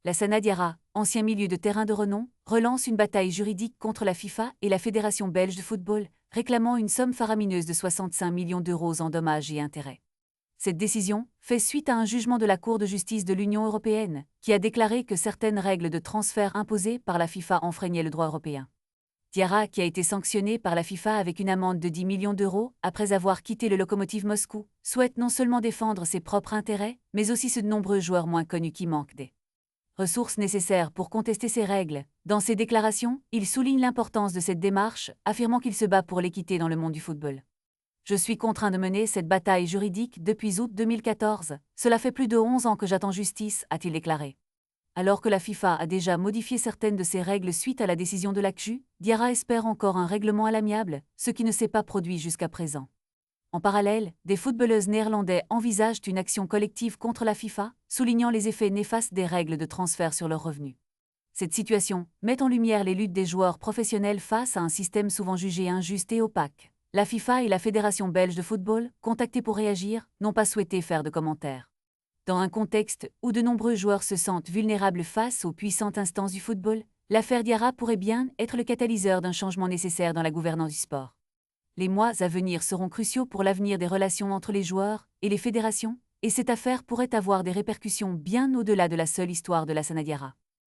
Lassana Diarra, ancien milieu de terrain de renom, relance une bataille juridique contre la FIFA et la Fédération belge de football, réclamant une somme faramineuse de 65 millions d'euros en dommages et intérêts. Cette décision fait suite à un jugement de la Cour de justice de l'Union européenne, qui a déclaré que certaines règles de transfert imposées par la FIFA enfreignaient le droit européen. Diarra, qui a été sanctionné par la FIFA avec une amende de 10 millions d'euros après avoir quitté le Lokomotiv Moscou, souhaite non seulement défendre ses propres intérêts, mais aussi ceux de nombreux joueurs moins connus qui manquent des ressources nécessaires pour contester ces règles. Dans ses déclarations, il souligne l'importance de cette démarche, affirmant qu'il se bat pour l'équité dans le monde du football. Je suis contraint de mener cette bataille juridique depuis août 2014. Cela fait plus de 11 ans que j'attends justice, a-t-il déclaré. Alors que la FIFA a déjà modifié certaines de ses règles suite à la décision de la CJU, Diarra espère encore un règlement à l'amiable, ce qui ne s'est pas produit jusqu'à présent. En parallèle, des footballeuses néerlandais envisagent une action collective contre la FIFA, soulignant les effets néfastes des règles de transfert sur leurs revenus. Cette situation met en lumière les luttes des joueurs professionnels face à un système souvent jugé injuste et opaque. La FIFA et la Fédération belge de football, contactées pour réagir, n'ont pas souhaité faire de commentaires. Dans un contexte où de nombreux joueurs se sentent vulnérables face aux puissantes instances du football, l'affaire Diarra pourrait bien être le catalyseur d'un changement nécessaire dans la gouvernance du sport. Les mois à venir seront cruciaux pour l'avenir des relations entre les joueurs et les fédérations, et cette affaire pourrait avoir des répercussions bien au-delà de la seule histoire de Lassana Diarra.